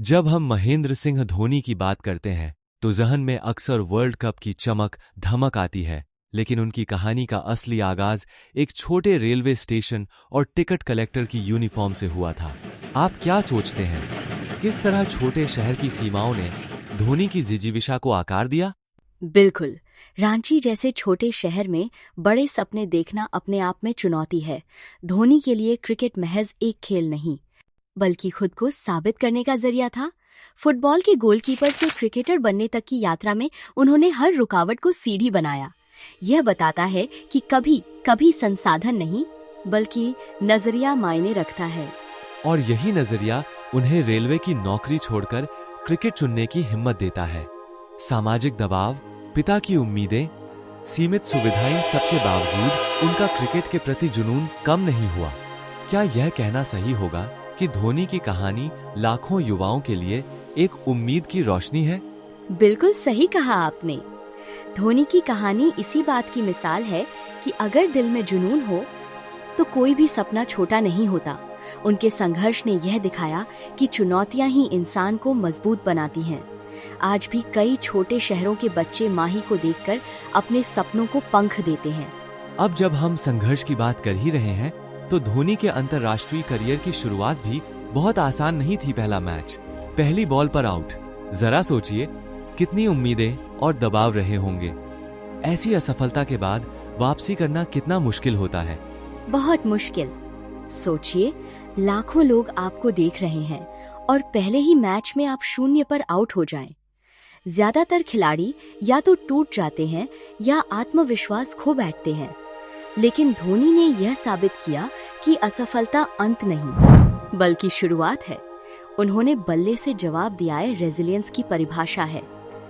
जब हम महेंद्र सिंह धोनी की बात करते हैं तो जहन में अक्सर वर्ल्ड कप की चमक धमक आती है, लेकिन उनकी कहानी का असली आगाज एक छोटे रेलवे स्टेशन और टिकट कलेक्टर की यूनिफॉर्म से हुआ था। आप क्या सोचते हैं, किस तरह छोटे शहर की सीमाओं ने धोनी की जिजीविषा को आकार दिया? बिल्कुल। रांची जैसे छोटे शहर में बड़े सपने देखना अपने आप में चुनौती है। धोनी के लिए क्रिकेट महज एक खेल नहीं, बल्कि खुद को साबित करने का जरिया था। फुटबॉल के गोलकीपर से क्रिकेटर बनने तक की यात्रा में उन्होंने हर रुकावट को सीढ़ी बनाया। यह बताता है कि कभी कभी संसाधन नहीं, बल्कि नजरिया मायने रखता है। और यही नजरिया उन्हें रेलवे की नौकरी छोड़कर क्रिकेट चुनने की हिम्मत देता है। सामाजिक दबाव, पिता की उम्मीदें, सीमित सुविधाएं सबके बावजूद उनका क्रिकेट के प्रति जुनून कम नहीं हुआ। क्या यह कहना सही होगा कि धोनी की कहानी लाखों युवाओं के लिए एक उम्मीद की रोशनी है? बिल्कुल सही कहा आपने। धोनी की कहानी इसी बात की मिसाल है कि अगर दिल में जुनून हो तो कोई भी सपना छोटा नहीं होता। उनके संघर्ष ने यह दिखाया कि चुनौतियां ही इंसान को मजबूत बनाती हैं। आज भी कई छोटे शहरों के बच्चे माही को देखकर अपने सपनों को पंख देते हैं। अब जब हम संघर्ष की बात कर ही रहे हैं तो धोनी के अंतर्राष्ट्रीय करियर की शुरुआत भी बहुत आसान नहीं थी। पहला मैच, पहली बॉल पर आउट। जरा सोचिए कितनी उम्मीदें और दबाव रहे होंगे। ऐसी असफलता के बाद वापसी करना कितना मुश्किल होता है। बहुत मुश्किल। सोचिए, लाखों लोग आपको देख रहे हैं और पहले ही मैच में आप 0 पर आउट हो जाएं। ज्यादातर खिलाड़ी या तो टूट जाते हैं या आत्मविश्वास खो बैठते हैं, लेकिन धोनी ने यह साबित किया कि असफलता अंत नहीं, बल्कि शुरुआत है। उन्होंने बल्ले से जवाब दिया है, रेजिलियंस की परिभाषा है।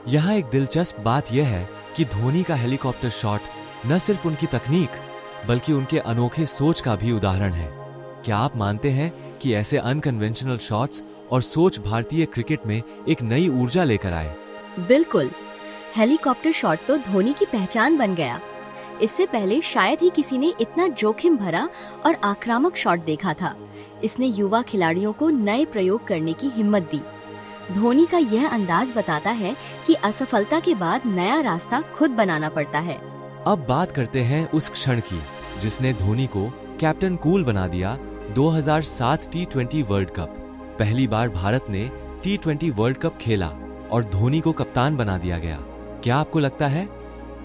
यहाँ एक दिलचस्प बात यह है कि धोनी का हेलीकॉप्टर शॉट न सिर्फ उनकी तकनीक बल्कि उनके अनोखे सोच का भी उदाहरण है। क्या आप मानते हैं कि ऐसे अनकन्वेंशनल शॉट्स और सोच भारतीय क्रिकेट में एक नई ऊर्जा लेकर आए? बिल्कुल। हेलीकॉप्टर शॉट तो धोनी की पहचान बन गया। इससे पहले शायद ही किसी ने इतना जोखिम भरा और आक्रामक शॉट देखा था। इसने युवा खिलाड़ियों को नए प्रयोग करने की हिम्मत दी। धोनी का यह अंदाज बताता है कि असफलता के बाद नया रास्ता खुद बनाना पड़ता है। अब बात करते हैं उस क्षण की जिसने धोनी को कैप्टन कूल बना दिया। 2007 T20 वर्ल्ड कप। पहली बार भारत ने T20 वर्ल्ड कप खेला और धोनी को कप्तान बना दिया गया। क्या आपको लगता है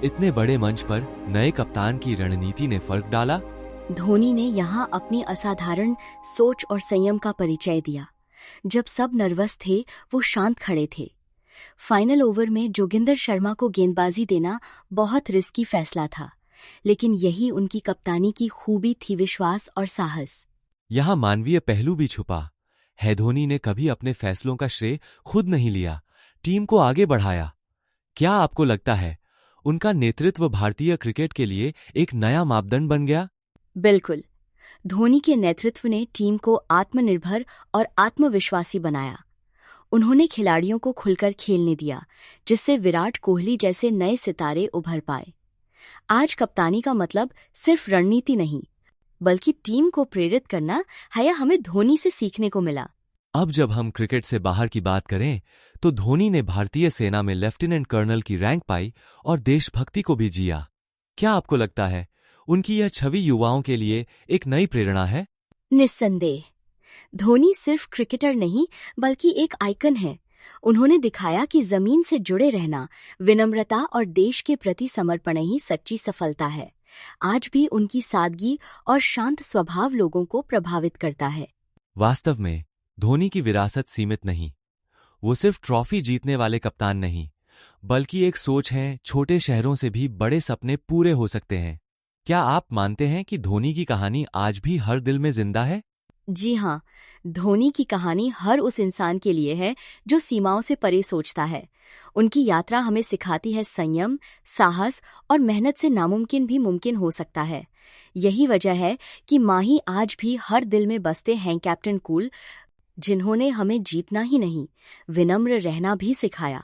इतने बड़े मंच पर नए कप्तान की रणनीति ने फर्क डाला? धोनी ने यहाँ अपनी असाधारण सोच और संयम का परिचय दिया। जब सब नर्वस थे, वो शांत खड़े थे। फाइनल ओवर में जोगिंदर शर्मा को गेंदबाजी देना बहुत रिस्की फैसला था, लेकिन यही उनकी कप्तानी की खूबी थी, विश्वास और साहस। यहाँ मानवीय पहलू भी छुपा है। धोनी ने कभी अपने फैसलों का श्रेय खुद नहीं लिया, टीम को आगे बढ़ाया। क्या आपको लगता है उनका नेतृत्व भारतीय क्रिकेट के लिए एक नया मापदंड बन गया? बिल्कुल। धोनी के नेतृत्व ने टीम को आत्मनिर्भर और आत्मविश्वासी बनाया। उन्होंने खिलाड़ियों को खुलकर खेलने दिया, जिससे विराट कोहली जैसे नए सितारे उभर पाए। आज कप्तानी का मतलब सिर्फ रणनीति नहीं, बल्कि टीम को प्रेरित करना है। यह हमें धोनी से सीखने को मिला। अब जब हम क्रिकेट से बाहर की बात करें तो धोनी ने भारतीय सेना में लेफ्टिनेंट कर्नल की रैंक पाई और देशभक्ति को भी जिया। क्या आपको लगता है उनकी यह छवि युवाओं के लिए एक नई प्रेरणा है? निस्संदेह। धोनी सिर्फ क्रिकेटर नहीं, बल्कि एक आइकन है। उन्होंने दिखाया कि जमीन से जुड़े रहना, विनम्रता और देश के प्रति समर्पण ही सच्ची सफलता है। आज भी उनकी सादगी और शांत स्वभाव लोगों को प्रभावित करता है। वास्तव में धोनी की विरासत सीमित नहीं। वो सिर्फ ट्रॉफी जीतने वाले कप्तान नहीं, बल्कि एक सोच है, छोटे शहरों से भी बड़े सपने पूरे हो सकते हैं। क्या आप मानते हैं कि धोनी की कहानी आज भी हर दिल में जिंदा है? जी हाँ, धोनी की कहानी हर उस इंसान के लिए है जो सीमाओं से परे सोचता है। उनकी यात्रा हमें सिखाती है संयम, साहस और मेहनत से नामुमकिन भी मुमकिन हो सकता है। यही वजह है कि माही आज भी हर दिल में बसते हैं, कैप्टन कूल, जिन्होंने हमें जीतना ही नहीं, विनम्र रहना भी सिखाया।